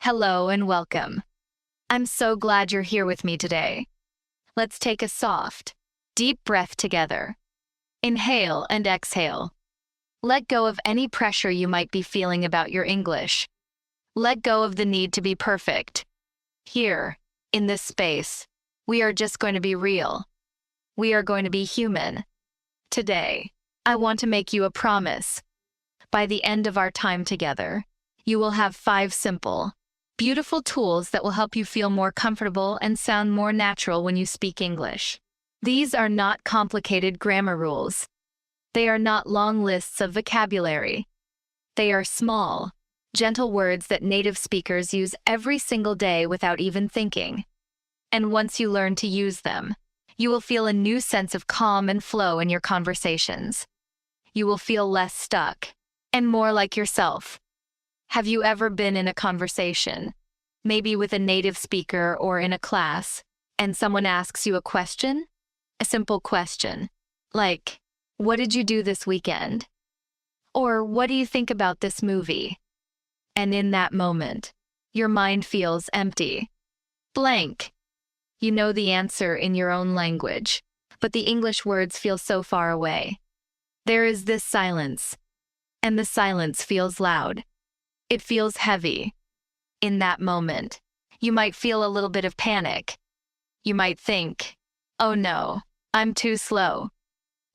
Hello and welcome. I'm so glad you're here with me today. Let's take a soft, deep breath together. Inhale and exhale. Let go of any pressure you might be feeling about your English. Let go of the need to be perfect. Here, in this space, we are just going to be real. We are going to be human. Today, I want to make you a promise. By the end of our time together, you will have 5 simple, beautiful tools that will help you feel more comfortable and sound more natural when you speak English. These are not complicated grammar rules. They are not long lists of vocabulary. They are small, gentle words that native speakers use every single day without even thinking. And once you learn to use them, you will feel a new sense of calm and flow in your conversations. You will feel less stuck and more like yourself. Have you ever been in a conversation, maybe with a native speaker or in a class, and someone asks you a question? A simple question, like, "What did you do this weekend?" Or, "What do you think about this movie?" And in that moment, your mind feels empty, blank. You know the answer in your own language, but the English words feel so far away. There is this silence, and the silence feels loud. It feels heavy. In that moment, you might feel a little bit of panic. You might think, "Oh no, I'm too slow.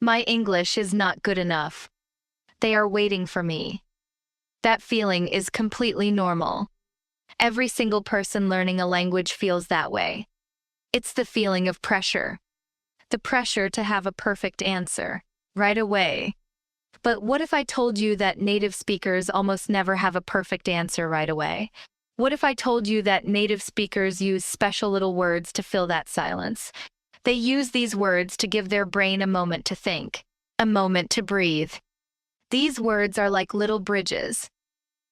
My English is not good enough. They are waiting for me." That feeling is completely normal. Every single person learning a language feels that way. It's the feeling of pressure. The pressure to have a perfect answer right away. But what if I told you that native speakers almost never have a perfect answer right away? What if I told you that native speakers use special little words to fill that silence? They use these words to give their brain a moment to think, a moment to breathe. These words are like little bridges.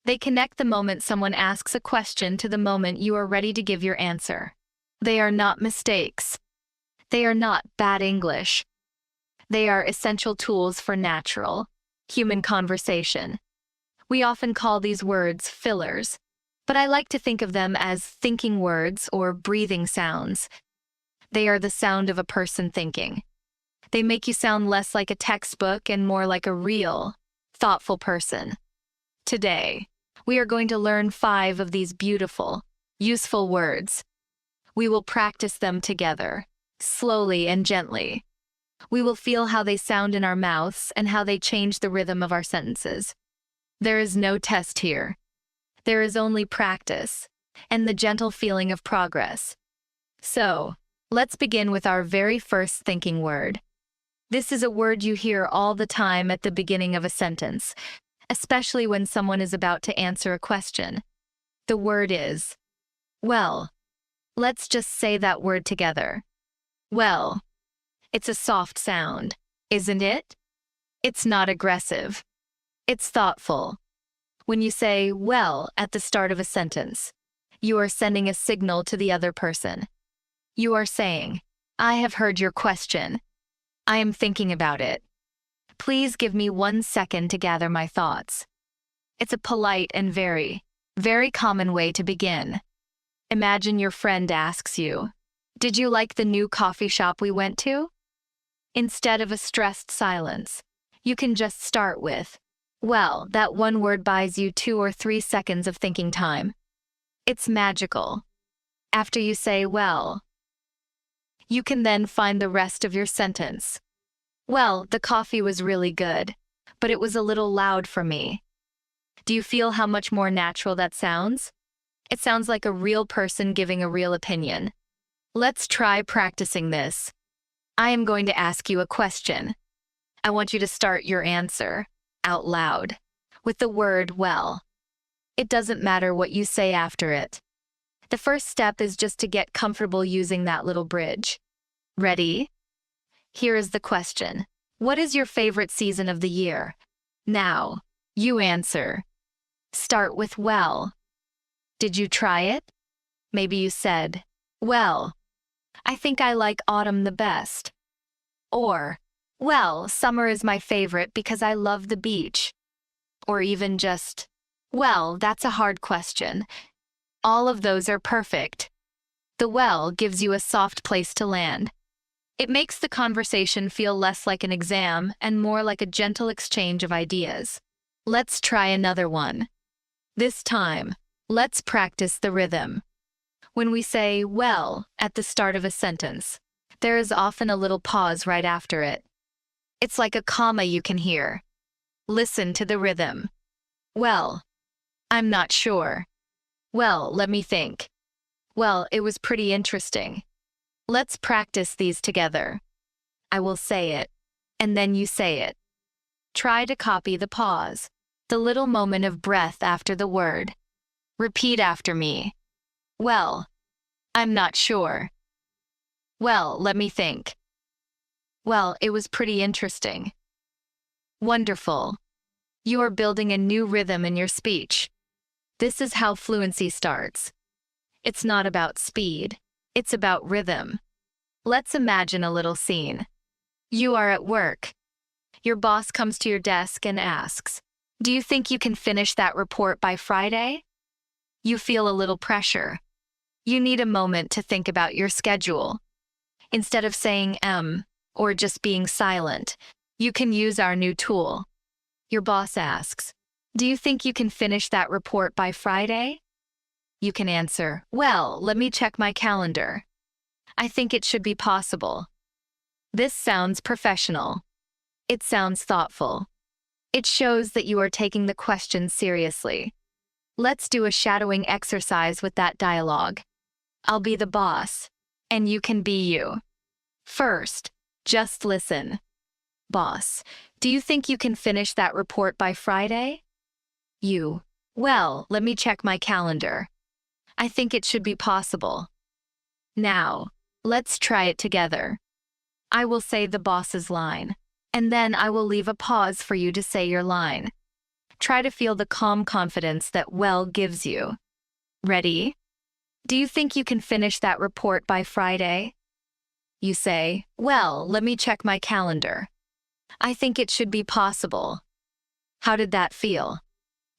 They connect the moment someone asks a question to the moment you are ready to give your answer. They are not mistakes. They are not bad English. They are essential tools for natural, human conversation. We often call these words fillers, but I like to think of them as thinking words or breathing sounds. They are the sound of a person thinking. They make you sound less like a textbook and more like a real, thoughtful person. Today, we are going to learn 5 of these beautiful, useful words. We will practice them together, slowly and gently. We will feel how they sound in our mouths and how they change the rhythm of our sentences. There is no test here. There is only practice and the gentle feeling of progress. So, let's begin with our very first thinking word. This is a word you hear all the time at the beginning of a sentence, especially when someone is about to answer a question. The word is, well. Let's just say that word together. Well. It's a soft sound, isn't it? It's not aggressive. It's thoughtful. When you say well at the start of a sentence, you are sending a signal to the other person. You are saying, "I have heard your question. I am thinking about it. Please give me 1 second to gather my thoughts." It's a polite and very, very common way to begin. Imagine your friend asks you, "Did you like the new coffee shop we went to?" Instead of a stressed silence, you can just start with, "Well." That one word buys you 2 or 3 seconds of thinking time. It's magical. After you say, "well," you can then find the rest of your sentence. "Well, the coffee was really good, but it was a little loud for me." Do you feel how much more natural that sounds? It sounds like a real person giving a real opinion. Let's try practicing this. I am going to ask you a question. I want you to start your answer, out loud, with the word well. It doesn't matter what you say after it. The first step is just to get comfortable using that little bridge. Ready? Here is the question. What is your favorite season of the year? Now, you answer. Start with well. Did you try it? Maybe you said, "Well, I think I like autumn the best." Or, "Well, summer is my favorite because I love the beach." Or even just, "Well, that's a hard question. All of those are perfect. The well gives you a soft place to land. It makes the conversation feel less like an exam and more like a gentle exchange of ideas. Let's try another one. This time, let's practice the rhythm. When we say well at the start of a sentence, there is often a little pause right after it. It's like a comma you can hear. Listen to the rhythm. Well, I'm not sure. Well, let me think. Well, it was pretty interesting. Let's practice these together. I will say it, and then you say it. Try to copy the pause, the little moment of breath after the word. Repeat after me. Well, I'm not sure. Well, let me think. Well, it was pretty interesting. Wonderful. You are building a new rhythm in your speech. This is how fluency starts. It's not about speed. It's about rhythm. Let's imagine a little scene. You are at work. Your boss comes to your desk and asks, "Do you think you can finish that report by Friday?" You feel a little pressure. You need a moment to think about your schedule. Instead of saying or just being silent, you can use our new tool. Your boss asks, "Do you think you can finish that report by Friday?" You can answer, "Well, let me check my calendar. I think it should be possible." This sounds professional. It sounds thoughtful. It shows that you are taking the question seriously. Let's do a shadowing exercise with that dialogue. I'll be the boss, and you can be you. First, just listen. Boss, do you think you can finish that report by Friday? You, well, let me check my calendar. I think it should be possible. Now, let's try it together. I will say the boss's line, and then I will leave a pause for you to say your line. Try to feel the calm confidence that well gives you. Ready? Do you think you can finish that report by Friday? You say, "Well, let me check my calendar. I think it should be possible." How did that feel?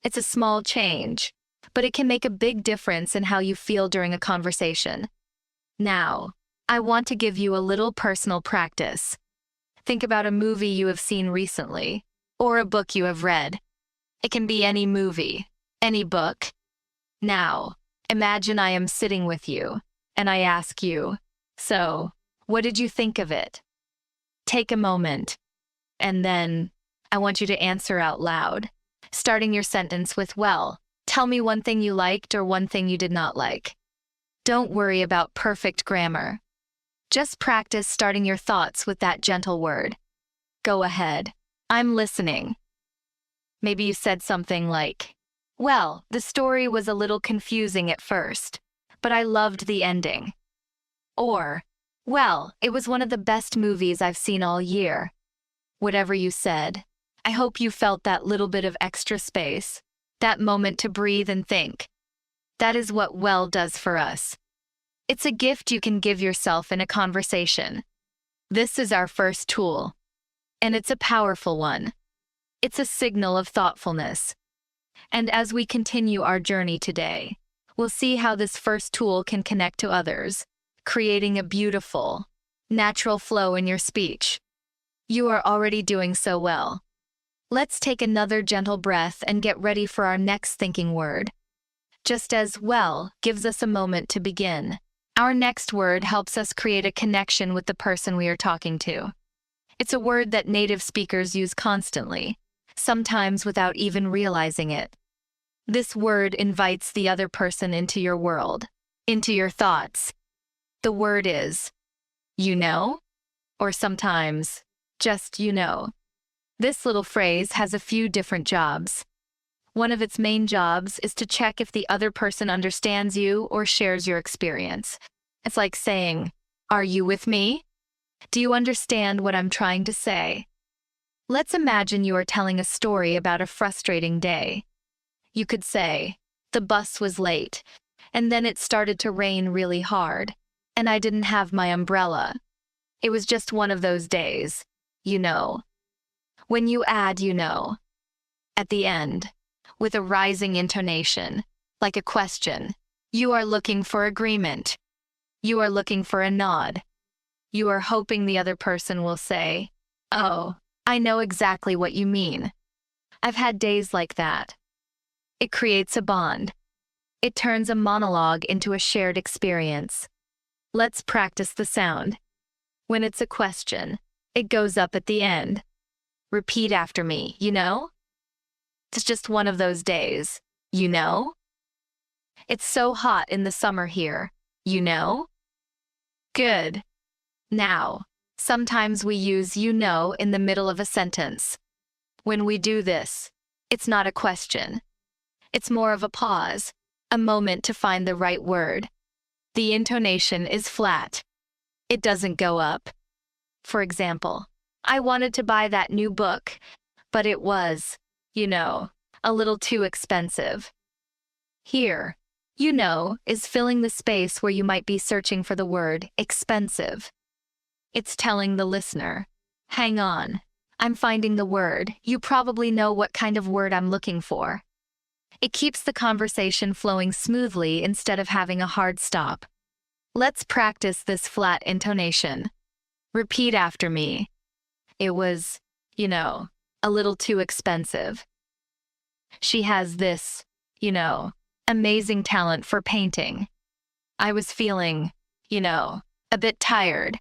It's a small change, but it can make a big difference in how you feel during a conversation. Now, I want to give you a little personal practice. Think about a movie you have seen recently, or a book you have read. It can be any movie, any book. Now, imagine I am sitting with you, and I ask you, "So, what did you think of it?" Take a moment, and then I want you to answer out loud, starting your sentence with, "Well, tell me one thing you liked or one thing you did not like." Don't worry about perfect grammar. Just practice starting your thoughts with that gentle word. Go ahead. I'm listening. Maybe you said something like, "Well, the story was a little confusing at first, but I loved the ending." Or, "Well, it was one of the best movies I've seen all year." Whatever you said, I hope you felt that little bit of extra space, that moment to breathe and think. That is what well does for us. It's a gift you can give yourself in a conversation. This is our first tool, and it's a powerful one. It's a signal of thoughtfulness. And as we continue our journey today, we'll see how this first tool can connect to others, creating a beautiful, natural flow in your speech. You are already doing so well. Let's take another gentle breath and get ready for our next thinking word. Just as well gives us a moment to begin, our next word helps us create a connection with the person we are talking to. It's a word that native speakers use constantly, sometimes without even realizing it. This word invites the other person into your world, into your thoughts. The word is, "You know?" Or sometimes, just "you know." This little phrase has a few different jobs. One of its main jobs is to check if the other person understands you or shares your experience. It's like saying, "Are you with me? Do you understand what I'm trying to say?" Let's imagine you are telling a story about a frustrating day. You could say, "The bus was late, and then it started to rain really hard, and I didn't have my umbrella. It was just one of those days, you know." When you add "you know" at the end, with a rising intonation, like a question, You are looking for agreement. You are looking for a nod. You are hoping the other person will say, "Oh, I know exactly what you mean. I've had days like that." It creates a bond. It turns a monologue into a shared experience. Let's practice the sound. When it's a question, it goes up at the end. Repeat after me, you know? It's just one of those days, you know? It's so hot in the summer here, you know? Good. Now, sometimes we use you know in the middle of a sentence. When we do this, it's not a question. It's more of a pause, a moment to find the right word. The intonation is flat. It doesn't go up. For example, I wanted to buy that new book, but it was, you know, a little too expensive. Here, you know is filling the space where you might be searching for the word expensive. It's telling the listener, hang on, I'm finding the word. You probably know what kind of word I'm looking for. It keeps the conversation flowing smoothly instead of having a hard stop. Let's practice this flat intonation. Repeat after me. It was, you know, a little too expensive. She has this, you know, amazing talent for painting. I was feeling, you know, a bit tired.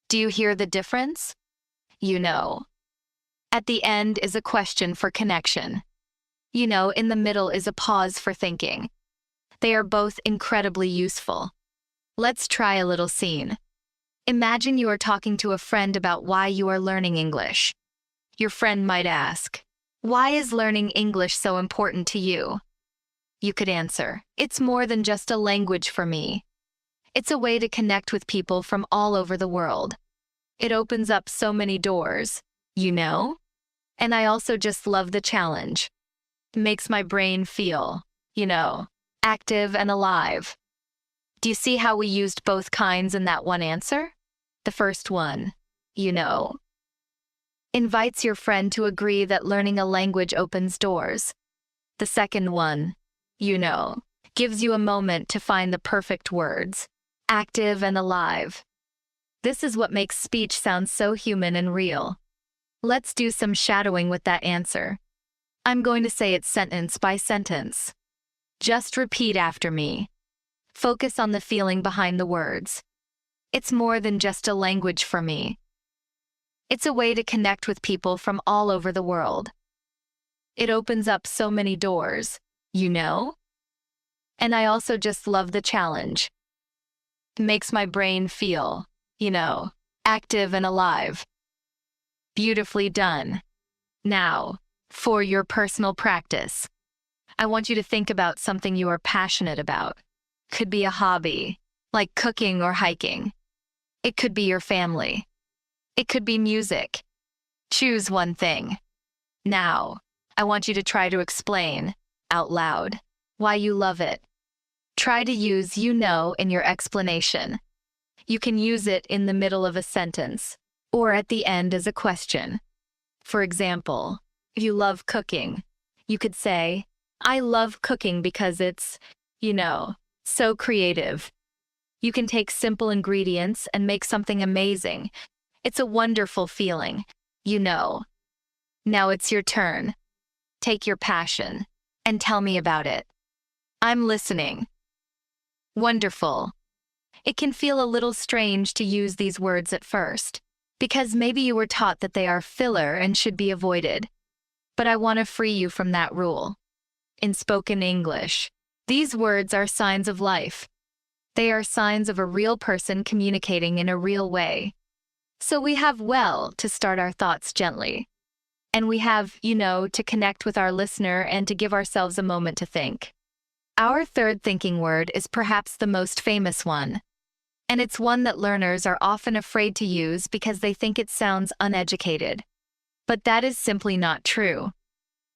Do you hear the difference? You know. At the end is a question for connection. You know, in the middle is a pause for thinking. They are both incredibly useful. Let's try a little scene. Imagine you are talking to a friend about why you are learning English. Your friend might ask, "Why is learning English so important to you?" You could answer, "It's more than just a language for me. It's a way to connect with people from all over the world. It opens up so many doors, you know? And I also just love the challenge. It makes my brain feel, you know, active and alive." Do you see how we used both kinds in that one answer? The first one, you know, invites your friend to agree that learning a language opens doors. The second one, you know, gives you a moment to find the perfect words, active and alive. This is what makes speech sound so human and real. Let's do some shadowing with that answer. I'm going to say it sentence by sentence. Just repeat after me. Focus on the feeling behind the words. It's more than just a language for me. It's a way to connect with people from all over the world. It opens up so many doors, you know? And I also just love the challenge. It makes my brain feel, you know, active and alive. Beautifully done. Now, for your personal practice, I want you to think about something you are passionate about. Could be a hobby, like cooking or hiking. It could be your family. It could be music. Choose one thing. Now, I want you to try to explain, out loud, why you love it. Try to use you know in your explanation. You can use it in the middle of a sentence, or at the end as a question. For example, if you love cooking, you could say, I love cooking because it's, you know, so creative. You can take simple ingredients and make something amazing. It's a wonderful feeling, you know. Now it's your turn. Take your passion and tell me about it. I'm listening. Wonderful. It can feel a little strange to use these words at first, because maybe you were taught that they are filler and should be avoided. But I want to free you from that rule. In spoken English, these words are signs of life. They are signs of a real person communicating in a real way. So we have well to start our thoughts gently. And we have, you know, to connect with our listener and to give ourselves a moment to think. Our third thinking word is perhaps the most famous one. And it's one that learners are often afraid to use because they think it sounds uneducated. But that is simply not true.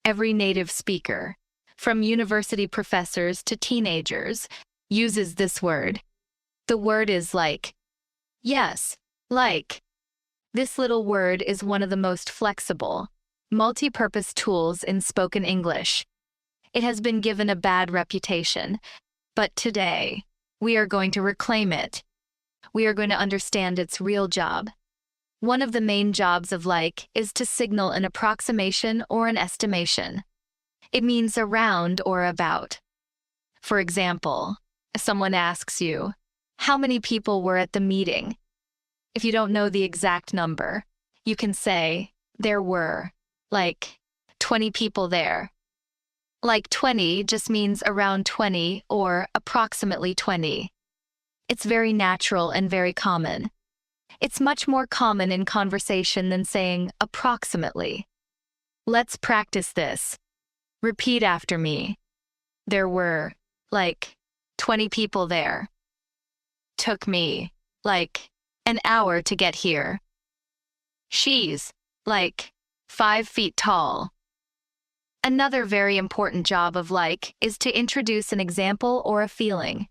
Every native speaker, from university professors to teenagers, uses this word. The word is like. Yes, like. This little word is one of the most flexible, multi-purpose tools in spoken English. It has been given a bad reputation, But today, we are going to reclaim it. We are going to understand its real job. One of the main jobs of like is to signal an approximation or an estimation. It means around or about. For example, if someone asks you, how many people were at the meeting? If you don't know the exact number, you can say, there were, like, 20 people there. Like 20 just means around 20 or approximately 20. It's very natural and very common. It's much more common in conversation than saying approximately. Let's practice this. Repeat after me. There were, like, 20 people there. Took me, like, an hour to get here. She's, like, 5 feet tall. Another very important job of like is to introduce an example or a feeling.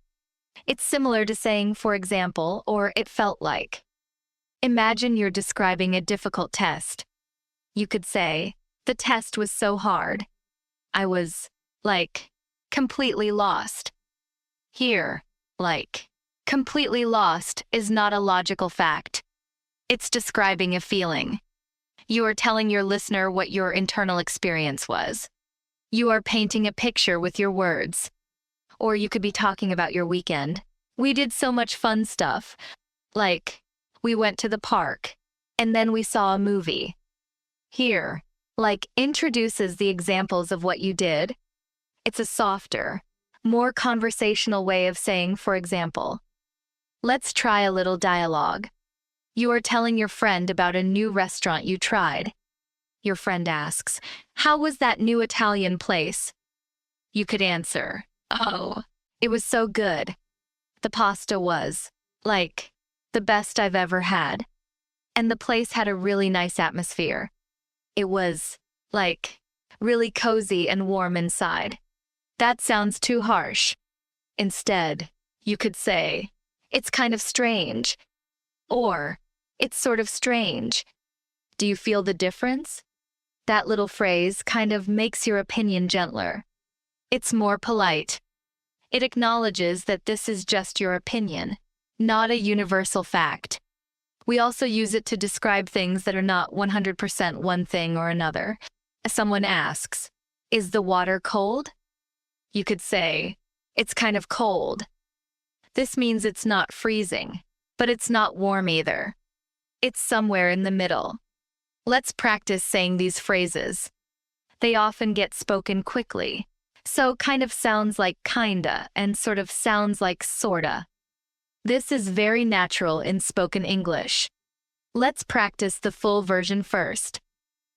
It's similar to saying, for example, or it felt like. Imagine you're describing a difficult test. You could say, the test was so hard. I was, like, completely lost. Here, like, completely lost is not a logical fact. It's describing a feeling. You are telling your listener what your internal experience was. You are painting a picture with your words. Or you could be talking about your weekend. We did so much fun stuff. Like, we went to the park, and then we saw a movie. Here, like, introduces the examples of what you did. It's a softer, more conversational way of saying, for example. Let's try a little dialogue. You are telling your friend about a new restaurant you tried. Your friend asks, how was that new Italian place? You could answer, oh, it was so good. The pasta was, like, the best I've ever had. And the place had a really nice atmosphere. It was, like, really cozy and warm inside. That sounds too harsh. Instead, you could say, it's kind of strange. Or, it's sort of strange. Do you feel the difference? That little phrase kind of makes your opinion gentler. It's more polite. It acknowledges that this is just your opinion, not a universal fact. We also use it to describe things that are not 100% one thing or another. If someone asks, is the water cold? You could say, it's kind of cold. This means it's not freezing, but it's not warm either. It's somewhere in the middle. Let's practice saying these phrases. They often get spoken quickly, so kind of sounds like kinda and sort of sounds like sorta. This is very natural in spoken English. Let's practice the full version first.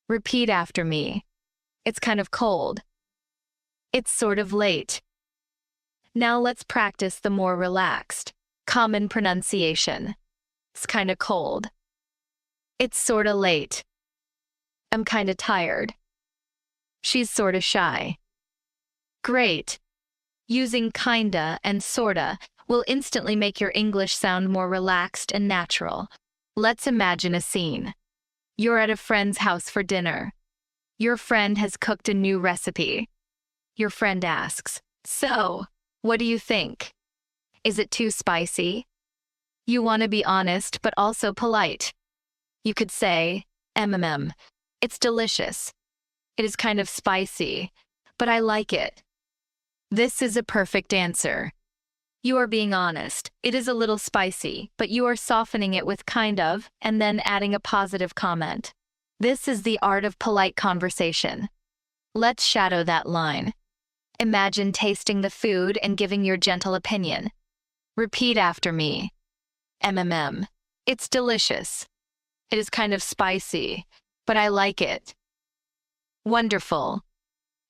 Repeat after me. It's kind of cold. It's sort of late. Now let's practice the more relaxed, common pronunciation. It's kind of cold. It's sorta late. I'm kinda tired. She's sorta shy. Great. Using kinda and sorta will instantly make your English sound more relaxed and natural. Let's imagine a scene. You're at a friend's house for dinner. Your friend has cooked a new recipe. Your friend asks, so, what do you think? Is it too spicy? You want to be honest but also polite. You could say, it's delicious. It is kind of spicy, but I like it. This is a perfect answer. You are being honest. It is a little spicy, but you are softening it with kind of, and then adding a positive comment. This is the art of polite conversation. Let's shadow that line. Imagine tasting the food and giving your gentle opinion. Repeat after me. It's delicious. It is kind of spicy, but I like it. Wonderful.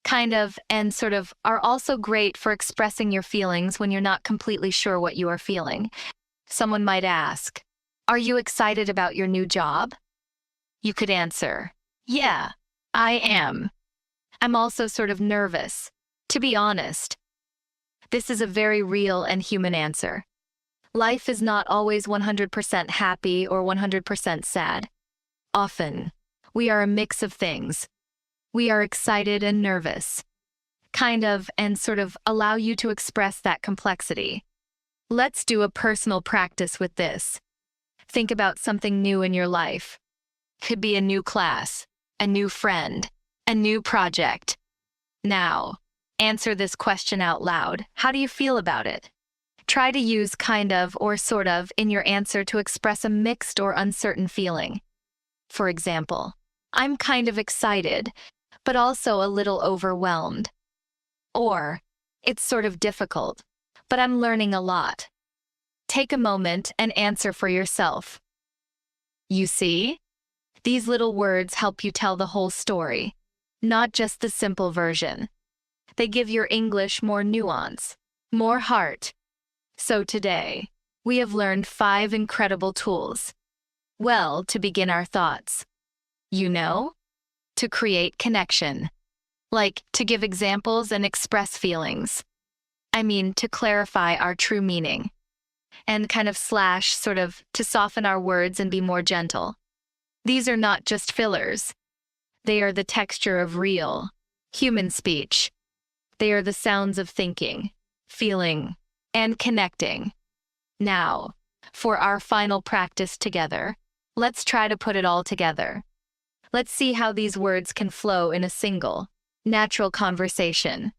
Kind of and sort of are also great for expressing your feelings when you're not completely sure what you are feeling. Someone might ask, are you excited about your new job? You could answer, yeah, I am. I'm also sort of nervous, to be honest. This is a very real and human answer. Life is not always 100% happy or 100% sad. Often, we are a mix of things. We are excited and nervous. kind of, and sort of allow you to express that complexity. Let's do a personal practice with this. Think about something new in your life. Could be a new class, a new friend, a new project. Now, answer this question out loud. How do you feel about it? Try to use kind of or sort of in your answer to express a mixed or uncertain feeling. For example, I'm kind of excited, but also a little overwhelmed. Or, it's sort of difficult, but I'm learning a lot. Take a moment and answer for yourself. You see? These little words help you tell the whole story, not just the simple version. They give your English more nuance, more heart. So today, we have learned 5 incredible tools. Well, to begin our thoughts. To create connection. Like, to give examples and express feelings. To clarify our true meaning. And kind of slash, sort of, to soften our words and be more gentle. These are not just fillers. They are the texture of real, human speech. They are the sounds of thinking, feeling, and connecting. Now, for our final practice together, let's try to put it all together. Let's see how these words can flow in a single, natural conversation.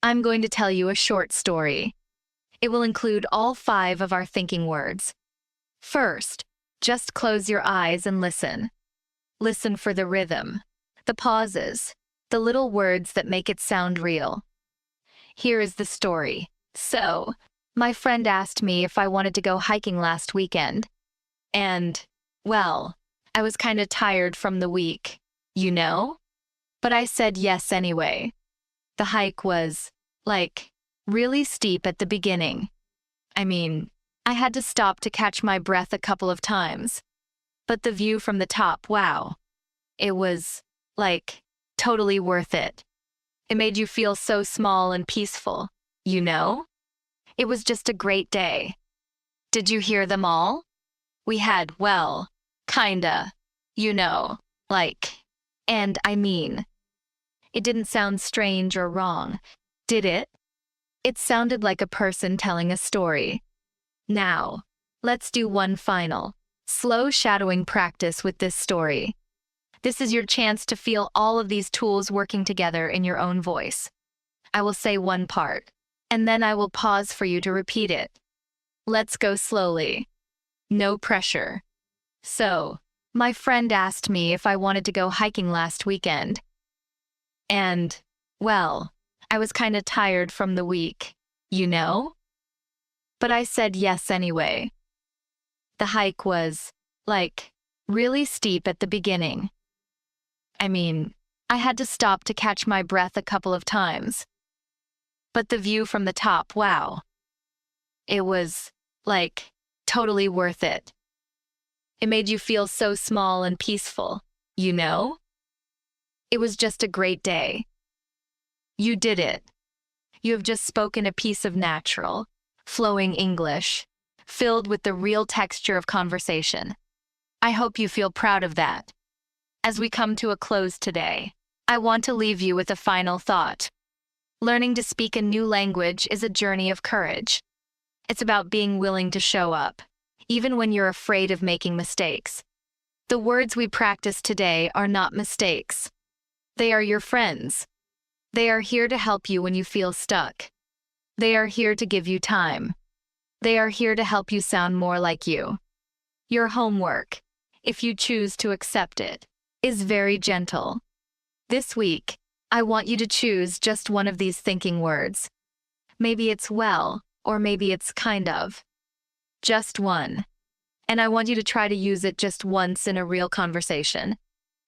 I'm going to tell you a short story. It will include all 5 of our thinking words. First, just close your eyes and listen. Listen for the rhythm, the pauses, the little words that make it sound real. Here is the story. So, my friend asked me if I wanted to go hiking last weekend. And, well, I was kind of tired from the week, But I said yes anyway. The hike was, really steep at the beginning. I had to stop to catch my breath a couple of times. But the view from the top, wow. It was, totally worth it. It made you feel so small and peaceful, It was just a great day. Did you hear them all? We had, well, kinda, and It didn't sound strange or wrong, did it? It sounded like a person telling a story. Now, let's do one final, slow shadowing practice with this story. This is your chance to feel all of these tools working together in your own voice. I will say one part, and then I will pause for you to repeat it. Let's go slowly. No pressure. So, my friend asked me if I wanted to go hiking last weekend. And, well, I was kind of tired from the week, But I said yes anyway. The hike was, really steep at the beginning. I had to stop to catch my breath a couple of times. But the view from the top, wow. It was, totally worth it. It made you feel so small and peaceful, It was just a great day. You did it. You have just spoken a piece of natural, flowing English, filled with the real texture of conversation. I hope you feel proud of that. As we come to a close today, I want to leave you with a final thought. Learning to speak a new language is a journey of courage. It's about being willing to show up, even when you're afraid of making mistakes. The words we practice today are not mistakes. They are your friends. They are here to help you when you feel stuck. They are here to give you time. They are here to help you sound more like you. Your homework, if you choose to accept it, is very gentle. This week, I want you to choose just one of these thinking words. Maybe it's well, or maybe it's kind of. Just one. And I want you to try to use it just once in a real conversation,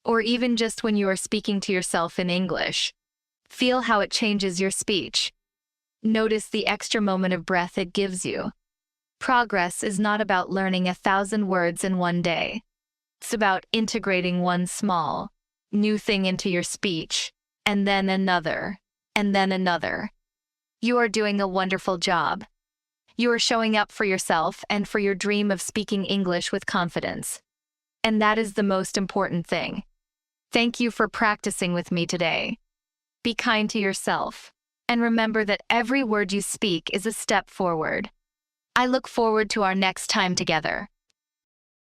or even just when you are speaking to yourself in English. Feel how it changes your speech. Notice the extra moment of breath it gives you. Progress is not about learning 1,000 words in one day. It's about integrating one small, new thing into your speech, and then another, and then another. You are doing a wonderful job. You are showing up for yourself and for your dream of speaking English with confidence. And that is the most important thing. Thank you for practicing with me today. Be kind to yourself. and remember that every word you speak is a step forward. I look forward to our next time together.